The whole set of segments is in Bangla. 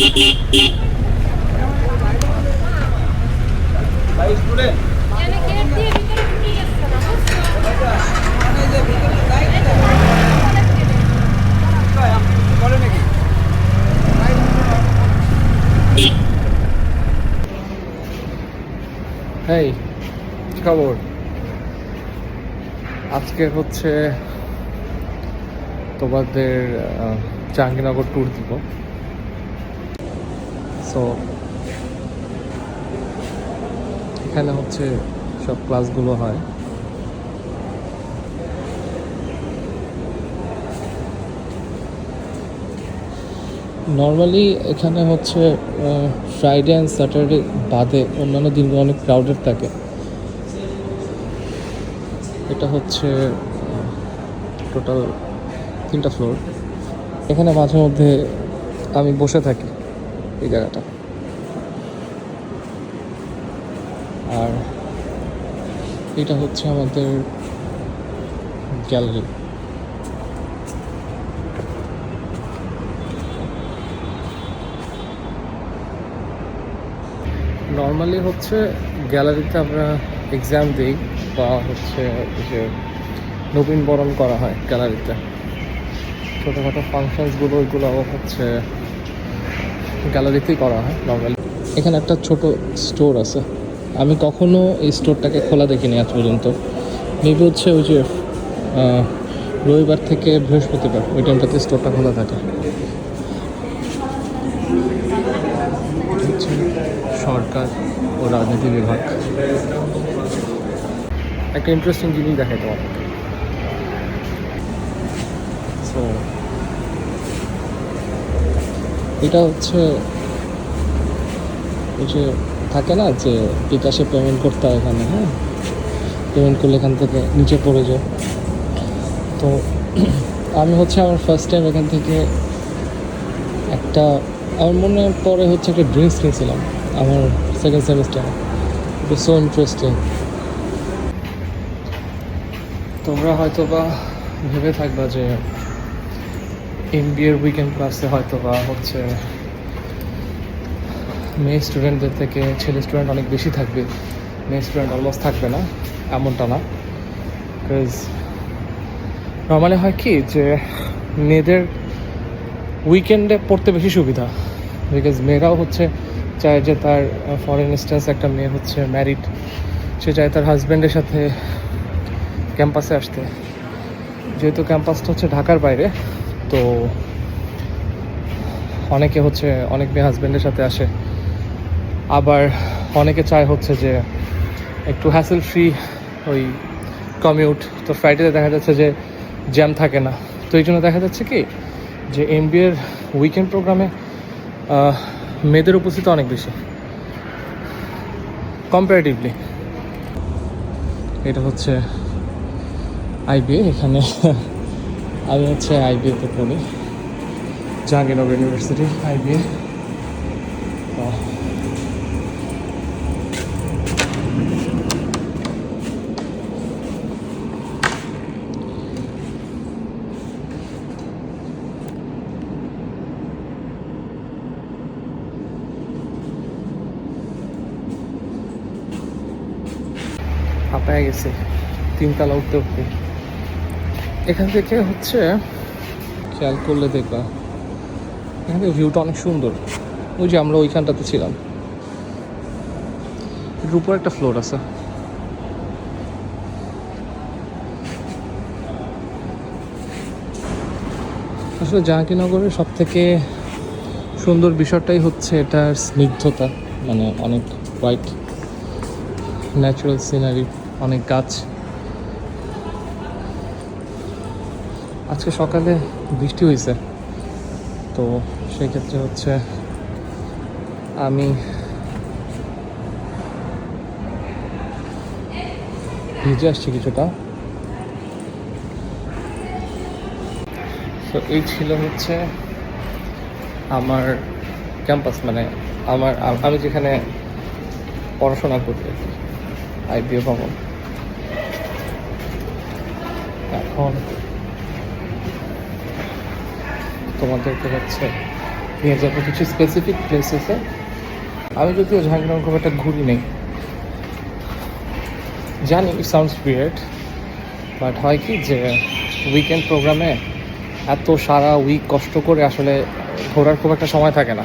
এই কি খবর? আজকে হচ্ছে তোমাদের জাহাঙ্গীরনগর ট্যুর দিব। সো এখানে হচ্ছে সব ক্লাসগুলো হয়। নর্মালি এখানে হচ্ছে ফ্রাইডে অ্যান্ড স্যাটারডে বাদে অন্যান্য দিনগুলো অনেক ক্রাউডেড থাকে। এটা হচ্ছে টোটাল 3টা ফ্লোর। এখানে মাঝে মধ্যে আমি বসে থাকি এই জায়গাটা। আর এটা হচ্ছে আমাদের গ্যালারি। নর্মালি হচ্ছে গ্যালারিতে আমরা এক্সাম দিই বা হচ্ছে যে নবীনবরণ করা হয় গ্যালারিতে। ছোটোখাটো ফাংশনসগুলো ওইগুলো হচ্ছে গ্যালারিতেই করা হয় নর্মালি। এখানে একটা ছোট স্টোর আছে। আমি কখনো এই স্টোরটাকে খোলা দেখিনি আজ পর্যন্ত। মেবি হচ্ছে ওই যে রবিবার থেকে বৃহস্পতিবার ওই টাইমটাতে স্টোরটা খোলা থাকে। সরকার ও রাজনীতি বিভাগ। একটা ইন্টারেস্টিং জিনিস দেখাই তোমাকে। সো এটা হচ্ছে ওই যে থাকে না যে বিকাশে পেমেন্ট করতে হয় এখানে, হ্যাঁ, পেমেন্ট করলে এখান থেকে নিচে পড়ে যায়। তো আমি হচ্ছে আমার ফার্স্ট টাইম এখান থেকে একটা, আমার মনে পরে হচ্ছে একটা ড্রিঙ্কস কিনছিলাম আমার সেকেন্ড সেমিস্টারে। It so interesting. তোমরা হয়তো বা ভেবে থাকবা যে এমবিএর উইকেন্ড ক্লাসে হয়তো বা হচ্ছে মেয়ে স্টুডেন্টদের থেকে ছেলে স্টুডেন্ট অনেক বেশি থাকবে, মেয়ে স্টুডেন্ট অলমোস্ট থাকবে না, এমনটা না। বিকজ নর্মালি হয় কি যে মেয়েদের উইকেন্ডে পড়তে বেশি সুবিধা। বিকজ মেয়েরাও হচ্ছে চায় যে তার, ফর ইনস্ট্যান্স একটা মেয়ে হচ্ছে ম্যারিড, সে চায় তার হাজব্যান্ডের সাথে ক্যাম্পাসে আসতে। যেহেতু ক্যাম্পাসটা হচ্ছে ঢাকার বাইরে, তো অনেকে হচ্ছে অনেক মেয়ে হাজব্যান্ডের সাথে আসে। আবার অনেকে চায় হচ্ছে যে একটু হ্যাসেল ফ্রি ওই কমিউট। তো ফ্রাইডেতে দেখা যাচ্ছে যে জ্যাম থাকে না। তো এই জন্য দেখা যাচ্ছে কি যে এমবিএর উইকেন্ড প্রোগ্রামে মেয়েদের উপস্থিতি অনেক বেশি কম্পারেটিভলি। এটা হচ্ছে আইবিএ। এখানে আমি হচ্ছে আইবিএতে পড়ি, জাহাঙ্গীরনগর ইউনিভার্সিটি আইবিএ। হাঁপায় গেছে 3তলা উঠতে উঠতে। এখান থেকে হচ্ছে খেয়াল করলে দেখবা এখান থেকে ভিউটা অনেক সুন্দর। ওই যে আমরা ওইখানটাতে ছিলাম, এর উপর একটা ফ্লোর আছে। আসলে জাহাঙ্গীরনগরের সব থেকে সুন্দর বিষয়টাই হচ্ছে এটার স্নিগ্ধতা। মানে অনেক হোয়াইট ন্যাচারাল সিনারি, অনেক গাছ। আজকে সকালে বৃষ্টি হয়েছে, তো সেই ক্ষেত্রে হচ্ছে আমি ভিজে আসছি কিছুটা। তো এই ছিল হচ্ছে আমার ক্যাম্পাস, মানে আমি যেখানে পড়াশোনা করি আর কি, আইবিএ ভবন। এখন তোমাদেরকে হচ্ছে নিয়ে যাবো কিছু স্পেসিফিক প্লেসেসে। আমি যদিও জাহাঙ্গীরনগর খুব একটা ঘুরি নেই, জানি ইট সাউন্ডস উইয়ার্ড, বাট হয় কি যে উইকেন্ড প্রোগ্রামে এত সারা উইক কষ্ট করে আসলে ঘোরার খুব একটা সময় থাকে না।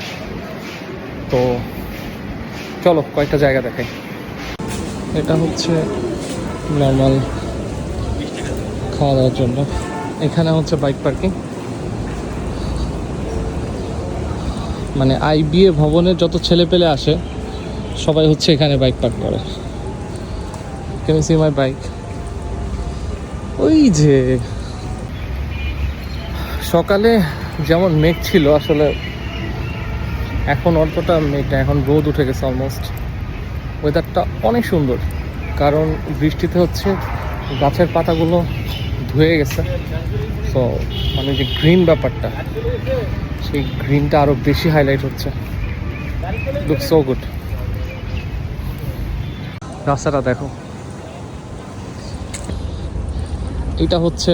তো চলো কয়েকটা জায়গা দেখাই। এটা হচ্ছে নর্মাল খাওয়া দাওয়ার জন্য, এখানে হচ্ছে বাইক পার্কিং, মানে আইবিএ ভবনের যত ছেলে পেলে আসে সবাই হচ্ছে এখানে বাইক পার্ক করে। Can you see my bike? ওই যে সকালে যেমন মেঘ ছিল, আসলে এখন অতটা মেঘ না, এখন রোদ উঠে গেছে অলমোস্ট। ওয়েদারটা অনেক সুন্দর, কারণ বৃষ্টিতে হচ্ছে গাছের পাতাগুলো ধুয়ে গেছে। তো মানে যে গ্রিন ব্যাপারটা, সেই গ্রিনটা আরও বেশি হাইলাইট হচ্ছে। Look so good. রাস্তাটা দেখো, এটা হচ্ছে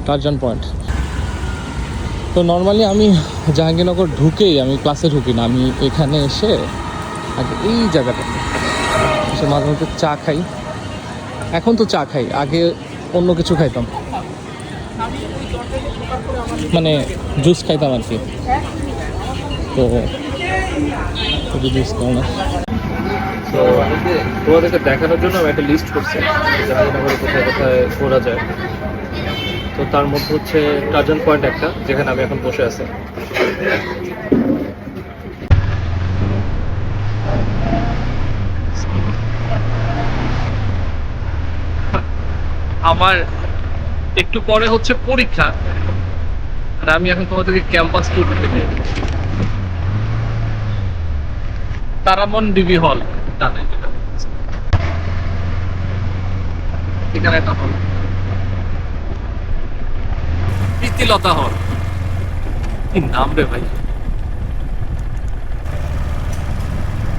টারজান পয়েন্ট। তো নর্মালি আমি জাহাঙ্গীরনগর ঢুকেই আমি ক্লাসে ঢুকি না, আমি এখানে এসে আগে এই জায়গাটাতে এসে মাঝে মধ্যে চা খাই। এখন তো চা খাই, আগে অন্য কিছু খাইতাম, মানে জুস খাইতাম আর কি। তো জুস খাও না। তো তোমাদেরকে দেখানোর জন্য আমি একটা লিস্ট করছি জাহাঙ্গীরনগরে কোথায় কোথায় ঘোরা যায়। তো তার মধ্যে হচ্ছে টারজান পয়েন্ট একটা, যেখানে আমি এখন বসে আছি। আমার একটু পরে হচ্ছে পরীক্ষা, আর আমি এখন তোমাদেরকে ক্যাম্পাস ট্যুর দিতে, তারামন ডিবি হল এখানে একটা হল, প্রীতিলতা হল, কি নাম রে ভাই।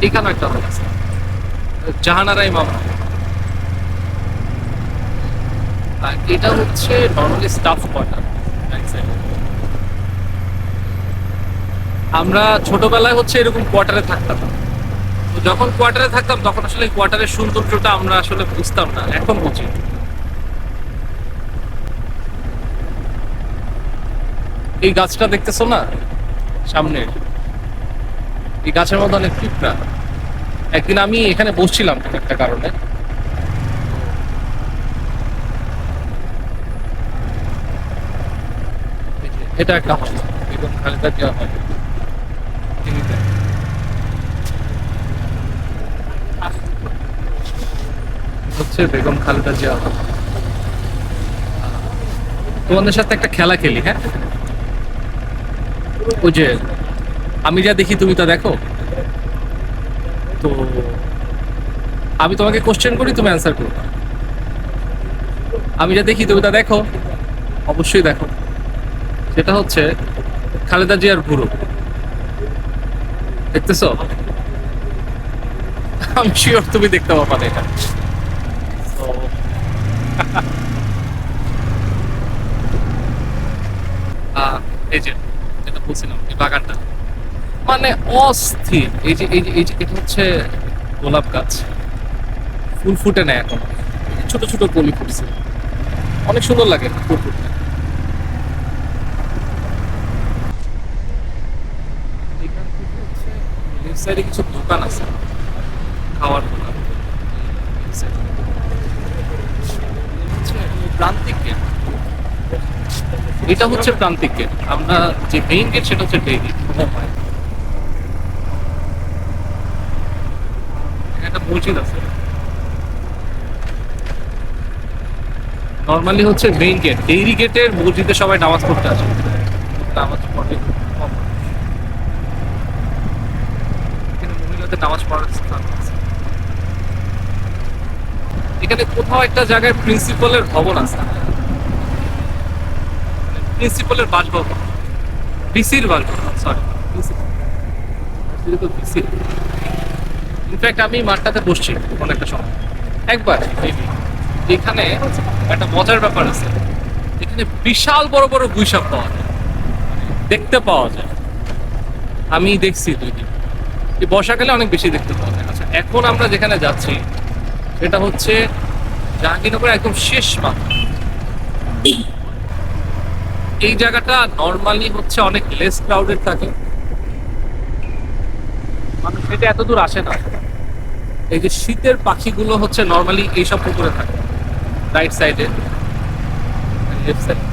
এখানে একটা হল আছে, জাহানারা ইমাম। আর এটা হচ্ছে নর্মালি স্টাফ কোয়ার্টার। আমরা ছোটবেলায় হচ্ছে এরকম কোয়ার্টারে থাকতাম। তো যখন কোয়ার্টারে থাকতাম তখন আসলে কোয়ার্টারের সৌন্দর্যটা আমরা আসলে বুঝতাম না, এখন বুঝি। এই গাছটা দেখতেছো না সামনে, এই গাছের মধ্যে অনেক পিঁপড়া। একদিন আমি এখানে বসছিলাম একটা কারণে, এটা একটা হল, বেগম খালেদা জিয়া হল। হচ্ছে বেগম খালেদা জিয়া হল। তোমাদের সাথে একটা খেলা খেলি, হ্যাঁ? ওই যে আমি যা দেখি তুমি তা দেখো। তো আমি তোমাকে কোশ্চেন করি, তুমি অ্যান্সার করো। আমি যা দেখি তুমি তা দেখো, অবশ্যই দেখো। সেটা হচ্ছে খালেদা জিয়ার ভুরু, দেখতেছো? আমি শিওর তুমি দেখতে পাবা না এটা। এই যে যেটা বলছিলাম, এই বাগানটা মানে অস্থির। এই যে এই যে এই যে এটা হচ্ছে গোলাপ গাছ, ফুল ফুটে নেয় এখন, ছোট ছোট কলি ফুটছে, অনেক সুন্দর লাগে ফুল ফুটতে। এখান থেকে হচ্ছে লেফট সাইডে কিছু দোকান আছে, খাওয়ার দোকান। প্রান্তিক গেট, এটা হচ্ছে প্রান্তিক গেট। আমরা যে মেইন গেট সেটা হচ্ছে ডেইরি। একটা মসজিদ আছে, নর্মালি হচ্ছে মেইন গেট। ডেইরি গেটের মসজিদে সবাই নামাজ পড়তে আসে, নামাজ পড়ে কম। এখানে মহিলাদের নামাজ পড়ার স্থান আছে। এখানে কোথাও একটা জায়গায় প্রিন্সিপালের ভবন আছে, প্রিন্সিপালের বাসভবন, ডিসির বাসভবন, সরি ডিসি। ইনফ্যাক্ট আমি মাঠটাতে বসছি কোনো একটা সময় একবার। এখানে একটা মজার ব্যাপার আছে, এখানে বিশাল বড় বড় গুইসাপ পাওয়া যায়, দেখতে পাওয়া যায়। আমি দেখছি 2 দিন। এই বর্ষাকালে অনেক বেশি দেখতে পাওয়া যায়। আচ্ছা, এখন আমরা যেখানে যাচ্ছি সেটা হচ্ছে জাহাঙ্গীরনগরের একদম শেষ মাথা। এই জায়গাটা নর্মালি হচ্ছে অনেক লেস ক্রাউডেড থাকে, মানুষ হেঁটে এত দূর আসে না। এই যে শীতের পাখিগুলো হচ্ছে নর্মালি এইসব পুকুরে থাকে, রাইট সাইডে, লেফট সাইডে।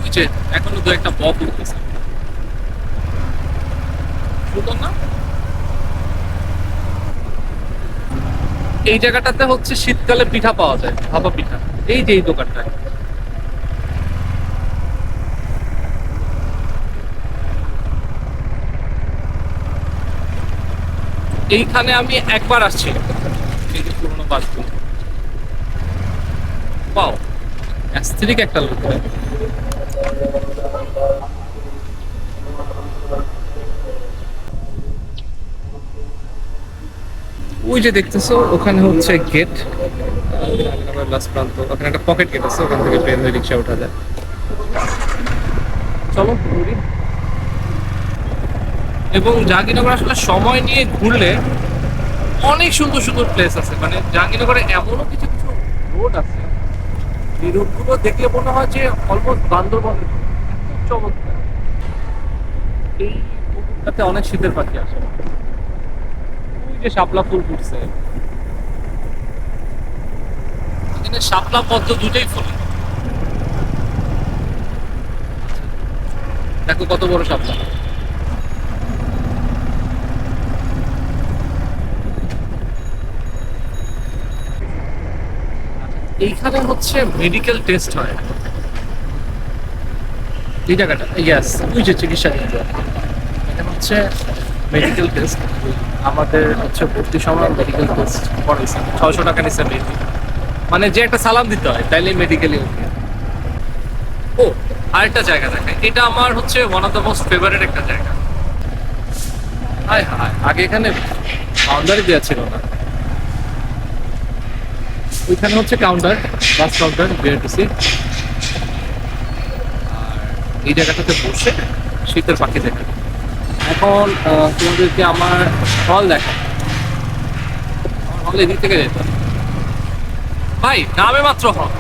ওই যে এখনো 2-1টা বক উঠতেছে, সুন্দর না? এই জায়গাটাতে হচ্ছে শীতকালে পিঠা পাওয়া যায়, ভাপা পিঠা। এই যে এই দোকানটায়, এইখানে আমি একবার আসছি, এই যে পুরোনো বাসগুলো। পাও অ্যাস্থেটিক একটা লোক। ওই যে দেখতেছো ওখানে হচ্ছে গেট, লাস্ট প্রান্ত, ওখানে একটা পকেট গেট আছে, ওখান থেকে ট্রেন রিক্সা ওঠা যায়। চলো ঘুরি। এবং জাহাঙ্গীরনগর আসলে সময় নিয়ে ঘুরলে অনেক সুন্দর সুন্দর প্লেস আছে। মানে জাহাঙ্গীরনগরে এমনও কিছু কিছু রোড আছে, এই রোডগুলো দেখলে মনে হয় যে অলমোস্ট বান্দরবনের মতো। এত চমৎকার। এই পুকুরটাতে অনেক শীতের পাখি আসে। ওই যে শাপলা ফুল ফুটছে, এখানে শাপলা পদ্ম দুটোই ফুলে। দেখো কত বড় শাপলা। এইখানে হচ্ছে মেডিকেল টেস্ট হয়, এই জায়গাটা, ইয়াস, ওই যে চিকিৎসা কেন্দ্র। এখানে হচ্ছে মেডিকেল টেস্ট। আমাদের হচ্ছে ভর্তি সময় মেডিকেল টেস্ট করাইছে, 600 টাকা নিচ্ছে মেয়েটি। মানে যে একটা সালাম দিতে হয় তাইলে মেডিকেলি ওকে। ও, আরেকটা জায়গা দেখায়, এটা আমার হচ্ছে one of the most favourite একটা জায়গা। হায় হায়, আগে এখানে বাউন্ডারি দেওয়া ছিল না। ওইখানে হচ্ছে কাউন্টার, বাস কাউন্টার, বিআরটিসি। আর এই জায়গাটাতে বসে শীতের পাখি দেখা। এখন তোমাদেরকে আমার হল দেখা, হলে এদিক থেকে যেতে হবে। ভাই নামে মাত্র হল,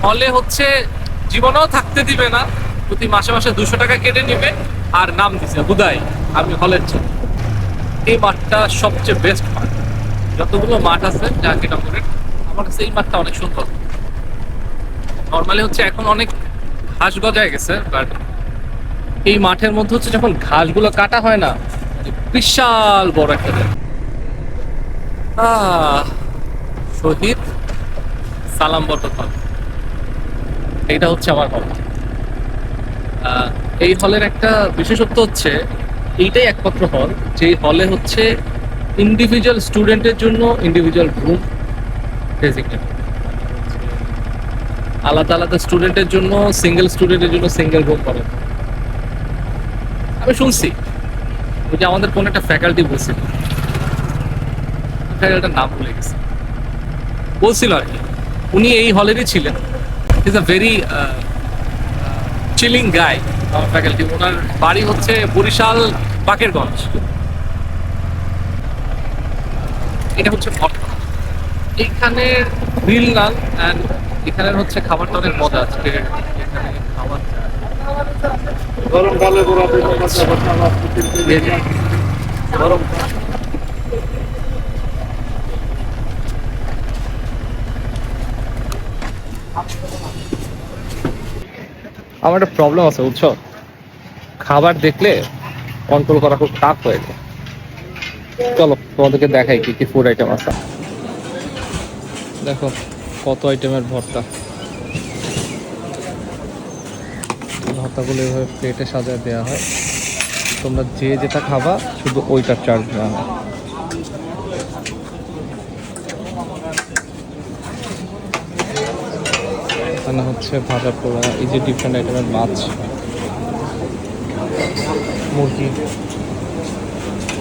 হলে হচ্ছে জীবনেও থাকতে দিবে না, প্রতি মাসে মাসে 200 টাকা কেটে নিবে। আর নাম দিছে হুদাই আমি হলের ছেলে। এই মাঠটা সবচেয়ে বেস্ট মাঠ, যতগুলো মাঠ আছে জাহাঙ্গীরনগরের, আমার কাছে এই মাঠটা অনেক সুন্দর। নর্মালি হচ্ছে এখন অনেক ঘাস গজায় গেছে, বাট এই মাঠের মধ্যে হচ্ছে যখন ঘাসগুলো কাটা হয় না, বিশাল বড় একটা জায়গা। শহীদ সালাম বটতল, এইটা হচ্ছে আমার হল। এই হলের একটা বিশেষত্ব হচ্ছে, এইটাই একমাত্র হল যে হলে হচ্ছে ইন্ডিভিজুয়াল স্টুডেন্টের জন্য ইন্ডিভিজুয়াল রুম ডেজিগনেটেড, আলাদা আলাদা স্টুডেন্টের জন্য, সিঙ্গেল স্টুডেন্টের জন্য সিঙ্গেল রুম করে। আমি শুনছি ওই যে আমাদের কোন একটা ফ্যাকাল্টি বলছিল, ফ্যাকাল্টির নাম ভুলে গেছে, বলছিল আর কি, উনি এই হলেরই ছিলেন। ইজ আ ভেরি চিলিং গাই, আমার ফ্যাকাল্টি। ওনার বাড়ি হচ্ছে বরিশাল বাকেরগঞ্জ। এটা হচ্ছে এইখানে গ্রিল নান অ্যান্ড এখানের হচ্ছে খাবারটা অনেক মজা আছে। এখানে খাবার গরমকালে গরম। আমার একটা প্রবলেম আছে বুঝছো, খাবার দেখলে কন্ট্রোল করা খুব টাফ হয়ে যায়। চলো তোমাদেরকে দেখাই কি কি ফুড আইটেম আছে। দেখো কত আইটেমের ভর্তা, ভর্তাগুলো এভাবে প্লেটে সাজায় দেওয়া হয়। তোমরা যে যেটা খাবা শুধু ওইটার চার্জ দেওয়া হয়। এখানে হচ্ছে ভাজা পোড়া, এই যে ডিফারেন্ট আইটেমের মাছ, মুরগি,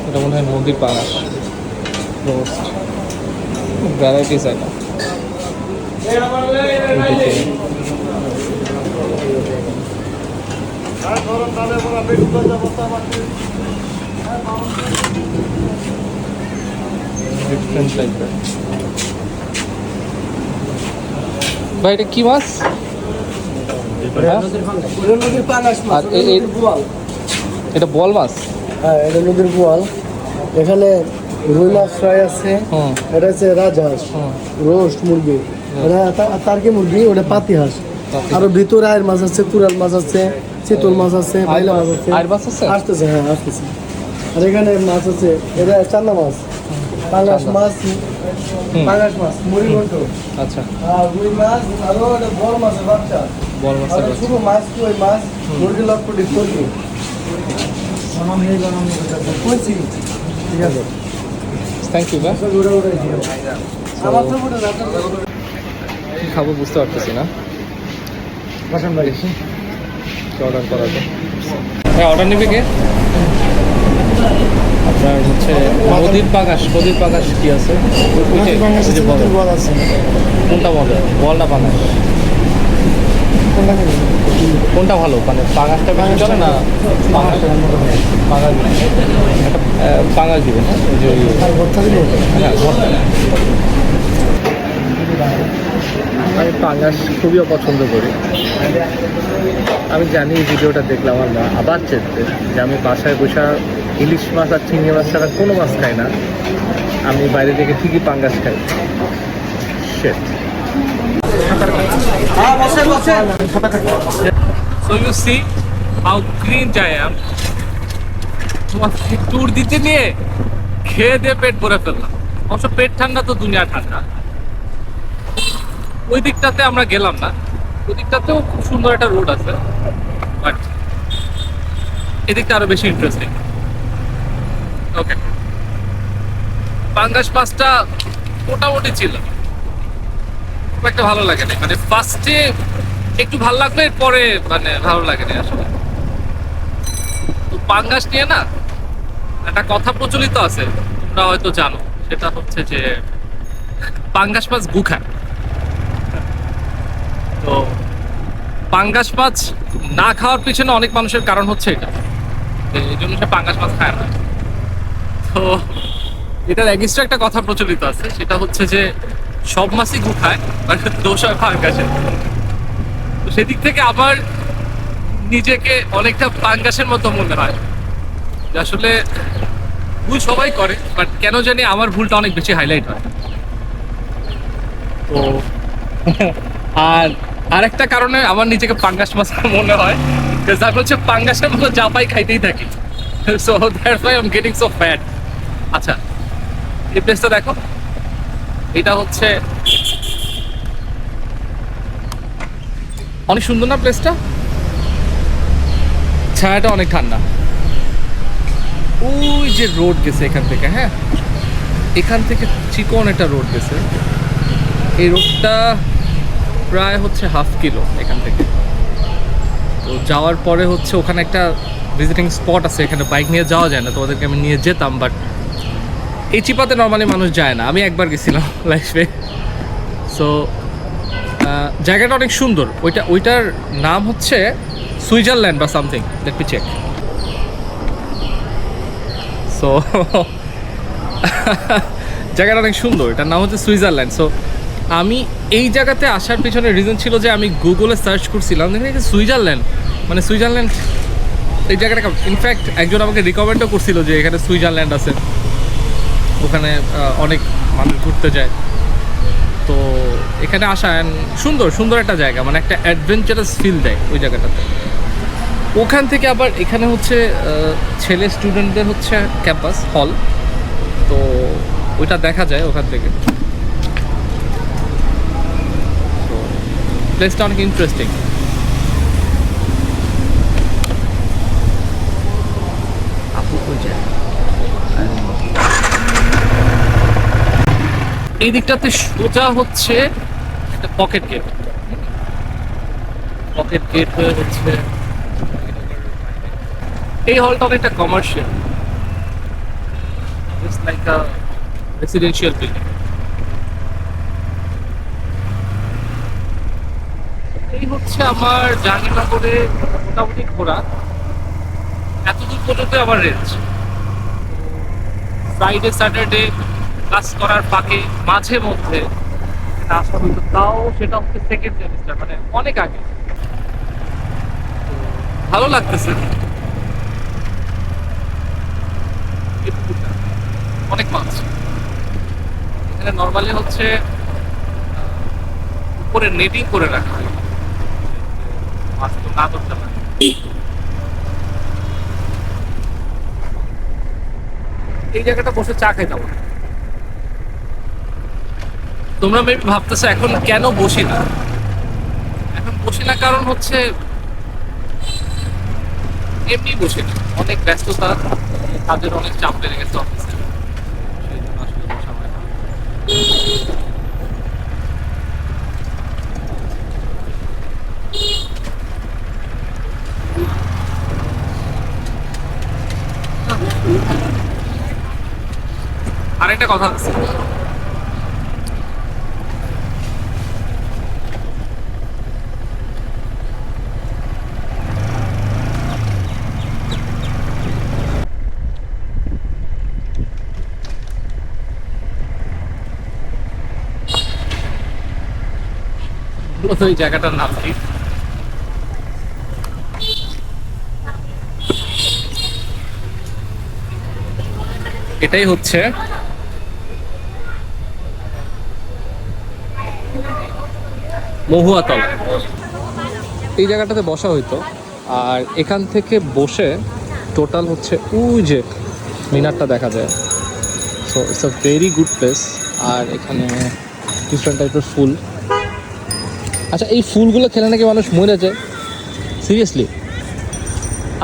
এটা মনে হয় মুরগির পাঙাশ, রোস্ট, ভ্যারাইটিস আইটেম। ডিফারেন্ট টাইপের। ভাই এটা কি মাছ? আর এটা বোয়াল মাছ? হ্যাঁ, এটা নদীর বোয়াল। এখানে রুই মাছ ফ্রাই আছে, এটা হচ্ছে রাজহাঁস, রোস্ট মুরগি, এটা তারকি মুরগি, ওটা পাতি হাঁস। আরো ভিতরে আয়ের মাছ আছে, কুড়াল মাছ আছে, চিতল মাছ আছে, বাইলা মাছ আছে। আর মাছ আছে? আসতেছে, হ্যাঁ আসতেছে। আর এখানে মাছ আছে, এটা চান্দা মাছ, পাঙ্গাস মাছ, পাঙ্গাস মাছ, মুড়ি ঘন্ট। আচ্ছা, আর রুই মাছ, আরো এটা বড় মাছের বাচ্চা, বল মাছের বাচ্চা। শুধু মাছ, কই মাছ, মুরগি লটপটি করবি। ঠিক আছে, থ্যাংক ইউ ভাই। আমার তো মনে না কি খাবো বুঝতে পারতেছি না। অর্ডার করা তো হ্যাঁ, অর্ডার নেবে কে? আপনার হচ্ছে নদীর পাঙাশ। নদীর পাঙাশ কি আছে? বল আছে, কোনটা বলে? বল না পাঙাশ? কোনটা ভালো? মানে পাঙাশটা বেশি চলে না? পাঙাশ একটা পাঙাশ দিবেন। ওই যে হ্যাঁ, ভর্তা। আমি পাঙাশ খুবই পছন্দ করি। আমি জানি এই ভিডিওটা দেখলে আমার মা আবার চেতে যে আমি বাসায় বসে ইলিশ মাছ আর চিংড়ি মাছ ছাড়া কোনো মাছ খাই না, আমি বাইরে থেকে ঠিকই পাঙ্গাস খাই। Shit. So you see how cringe I am. তোমাকে ট্যুর দিতে নিয়ে খেয়ে দিয়ে পেট ভরে ফেললাম। অবশ্য পেট ঠান্ডা তো দুনিয়া ঠান্ডা। ওই দিকটাতে আমরা গেলাম না, ওই দিকটাতেও খুব সুন্দর একটা রোড আছে, বাট এদিকটা আরো বেশি ইন্টারেস্টিং। ওকে, পাঙ্গাস মাছটা মোটামুটি ছিল, খুব একটা ভালো লাগে না। মানে ফার্স্টে একটু ভালো লাগলো, এরপরে মানে ভালো লাগে না আসলে। তো পাঙ্গাস নিয়ে না একটা কথা প্রচলিত আছে, তোমরা হয়তো জানো, সেটা হচ্ছে যে পাঙ্গাস মাছ গু খায়। তো পাঙ্গাস মাছ না খাওয়ার পিছনে অনেক মানুষের কারণ হচ্ছে এটা, এই জন্য সে পাঙ্গাস মাছ খায় না। তো এটার এগেইনস্টে একটা কথা প্রচলিত আছে, সেটা হচ্ছে যে সব মাছই গু খায়, মানে দোষ হয় পাঙ্গাসের। তো সেদিক থেকে আমার নিজেকে অনেকটা পাঙ্গাসের মতো মনে হয়, যে আসলে ভুল সবাই করে, বাট কেন জানি আমার ভুলটা অনেক বেশি হাইলাইট হয়। তো আর একটা কারণে আমার নিজেকে পাঙ্গাস মাছ মনে হয়, আমি হচ্ছে পাঙ্গাসের মতো যা পাই খাইতেই থাকি। So that's why I am getting so fat. আচ্ছা, এই প্লেসটা দেখো, এটা হচ্ছে অনেক সুন্দর না প্লেসটা? ছায়াটা অনেক ঠান্ডা। ওই যে রোড গেছে এখান থেকে, হ্যাঁ এখান থেকে চিকন একটা রোড গেছে। এই রোডটা প্রায় হচ্ছে 1/2 কিলো এখান থেকে। তো যাওয়ার পরে হচ্ছে ওখানে একটা ভিজিটিং স্পট আছে, এখানে বাইক নিয়ে যাওয়া যায় না, তোমাদেরকে আমি নিয়ে যেতাম, বাট এই চিপাতে নর্মালি মানুষ যায় না। আমি একবার গেছিলাম লাইফে। সো জায়গাটা অনেক সুন্দর। ওইটার নাম হচ্ছে সুইজারল্যান্ড বা something, let me check. So জায়গাটা অনেক সুন্দর, এটার নাম হচ্ছে সুইজারল্যান্ড। সো আমি এই জায়গাতে আসার পিছনে রিজন ছিল যে আমি গুগলে সার্চ করছিলাম, দেখি সুইজারল্যান্ড, মানে সুইজারল্যান্ড এই জায়গাটা। ইনফ্যাক্ট একজন আমাকে রিকমেন্ডও করছিল যে এখানে সুইজারল্যান্ড আছে, ওখানে অনেক মানুষ ঘুরতে যায়। তো এখানে আসা সুন্দর সুন্দর একটা জায়গা, মানে একটা অ্যাডভেঞ্চারাস ফিল দেয় ওই জায়গাটাতে। ওখান থেকে আবার এখানে হচ্ছে ছেলে স্টুডেন্টদের হচ্ছে ক্যাম্পাস হল, তো ওইটা দেখা যায় ওখান থেকে। তো প্লেসটা অনেক ইন্টারেস্টিং। এই দিকটাতে সোজা হচ্ছে একটা পকেট গেট। পকেট গেট হয়ে হচ্ছে এই হলটা অনেকটা কমার্শিয়াল, জাস্ট লাইক আ রেসিডেন্সিয়াল বিল্ডিং। এই এই হচ্ছে আমার জাহাঙ্গীরনগরে মোটামুটি ঘোরা, এতদূর পর্যন্ত আমার রেঞ্জ। ফ্রাইডে স্যাটারডে ক্লাস করার ফাঁকে মাঝে মধ্যে আসা হতো, তাও সেটা হচ্ছে সেকেন্ড সেমিস্টার, মানে অনেক আগে। ভালো লাগতেছে, অনেক মাছ এখানে। নর্মালি হচ্ছে উপরে নেটিং করে রাখা হয়, মাছ তো না ধরতে পারে। এই জায়গাটা বসে চা খাইতাম। তোমরা মেবি ভাবতেছো এখন কেন বসি না। এখন বসি না কারণ হচ্ছে এমনি বসি না, অনেক ব্যস্ততা, কাজের অনেক চাপ বেড়ে গেছে অফিসে, সেই জন্য আসলে বসা হয় না। আরেকটা কথা আছে, মূলত এই জায়গাটার নাম কি, এটাই হচ্ছে মহুয়াতলা। এই জায়গাটাতে বসা হইতো, আর এখান থেকে বসে টোটাল হচ্ছে ওই যে মিনারটা দেখা যায়। So it's a very good place. আর এখানে ডিফারেন্ট টাইপের ফুল। আচ্ছা, এই ফুলগুলো খেলে নাকি মানুষ মরে যায়? সিরিয়াসলি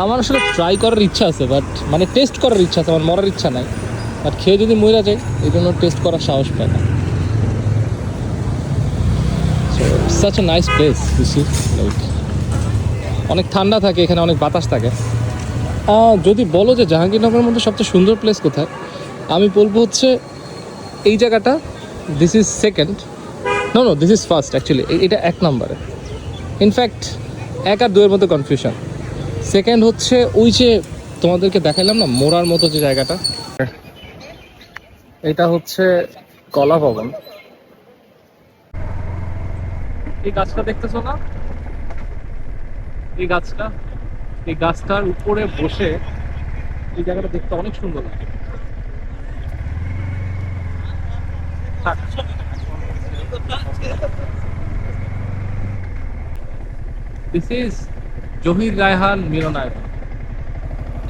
আমার আসলে ট্রাই করার ইচ্ছা আছে, বাট মানে টেস্ট করার ইচ্ছা আছে, আমার মরার ইচ্ছা নাই। বাট খেয়ে যদি মরে যায় এই জন্য টেস্ট করার সাহস পায় না। So such a nice place, like অনেক ঠান্ডা থাকে এখানে, অনেক বাতাস থাকে। যদি বলো যে জাহাঙ্গীরনগরের মধ্যে সবচেয়ে সুন্দর প্লেস কোথায়, আমি বলবো হচ্ছে এই জায়গাটা। This is second, no this is first actually. এটা এক নম্বরে, ইনফ্যাক্ট 1 আর 2 এর মধ্যে কনফিউশন। সেকেন্ড হচ্ছে ওই যে তোমাদেরকে দেখাইলাম না মোড়ার মতো যে জায়গাটা, এটা হচ্ছে কলা ভবন। এই গাছটা দেখতেছো না, এই গাছটা, এই গাছটার উপরে বসে এই জায়গাটা দেখতে অনেক সুন্দর লাগে। দিস ইজ জহির রায়হান মিলনায়তন।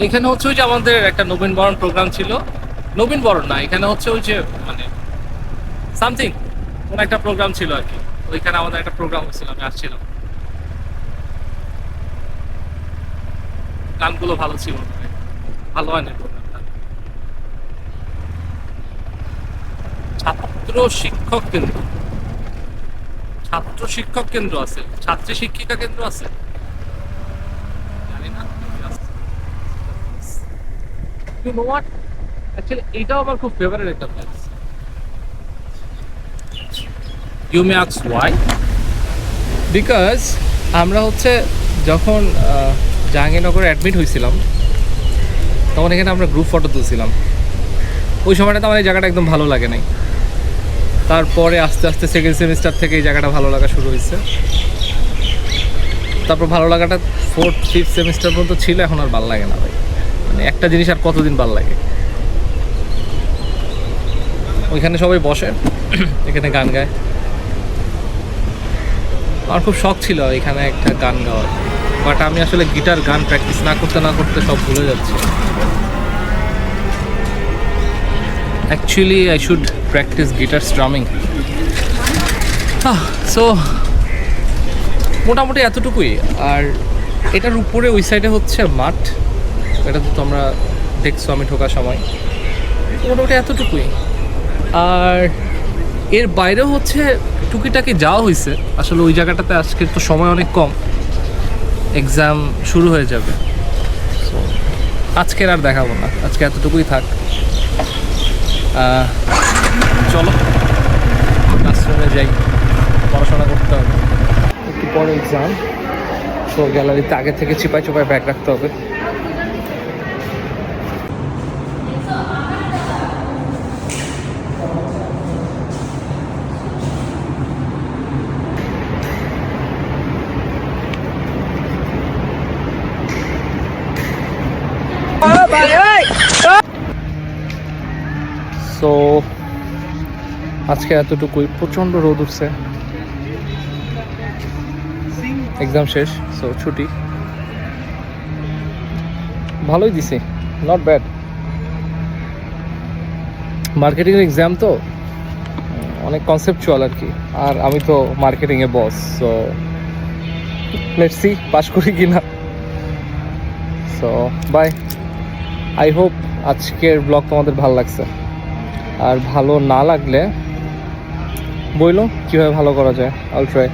এখানে হচ্ছে ওই যে আমাদের একটা নবীন বরণ প্রোগ্রাম ছিল, নবীন বরণ না, এখানে হচ্ছে ওই যে মানে সামথিং কোন একটা প্রোগ্রাম ছিল আর কি। ওইখানে আমাদের একটা প্রোগ্রাম হয়েছিল, আমি আসছিলাম। গানগুলো ভালো ছিল, ভালো হয় না প্রোগ্রামটা। ছাত্র শিক্ষক কেন্দ্র, ছাত্র শিক্ষক কেন্দ্র আছে, ছাত্রী শিক্ষিকা কেন্দ্র আছে, জানি না। You know what? Actually, এটাও আমার খুব ফেভারিট একটা place. You may ask why? Because আমরা হচ্ছে যখন জাহাঙ্গীরনগরে অ্যাডমিট হয়েছিলাম তখন এখানে আমরা গ্রুপ ফটো তুলছিলাম। ওই সময়টাতে আমার এই জায়গাটা একদম ভালো লাগে নাই। তারপরে আস্তে আস্তে সেকেন্ড সেমিস্টার থেকে এই জায়গাটা ভালো লাগা শুরু হয়েছে। তারপর ভালো লাগাটা 4th 5th সেমিস্টার পর্যন্ত ছিল, এখন আর ভালো লাগে না ভাই। মানে একটা জিনিস আর কতদিন ভালো লাগে। ওইখানে সবাই বসে, এখানে গান গায়। আমার খুব শখ ছিল এখানে একটা গান গাওয়ার, বাট আমি আসলে গিটার গান প্র্যাকটিস না করতে সব ভুলে যাচ্ছি। Actually I should practice guitar strumming. So মোটামুটি এতটুকুই। আর এটার উপরে ওই সাইডে হচ্ছে মাঠ, এটা তো তোমরা দেখছো আমি ঢোকার সময়। মোটামুটি এতটুকুই। আর এর বাইরেও হচ্ছে টুকিটাকি যাওয়া হয়েছে। আসলে ওই জায়গাটাতে আজকে তো সময় অনেক কম, এক্সাম শুরু হয়ে যাবে। সো আজকের আর দেখাবো না, আজকে এতটুকুই থাক। চলো ক্লাসরুমে যাই, পড়াশোনা করতে হবে। একটু বড় এক্সাম, সো গ্যালারিতে আগে থেকে চিপায় চুপায় ব্যাগ রাখতে হবে। সো আজকে এতটুকুই, প্রচণ্ড রোদ উঠছে, এক্সাম শেষ, সো ছুটি। ভালোই দিছে, নট ব্যাড। মার্কেটিংয়ের এক্সাম তো অনেক কনসেপচুয়াল আর কি, আর আমি তো মার্কেটিংয়ে বস, সো লেটস সি পাস করি কি না। সো বাই, আই হোপ আজকের ব্লগ তোমাদের ভালো লাগছে, আর ভালো না লাগলে বইলো কীভাবে ভালো করা যায়, আইল ট্রাই।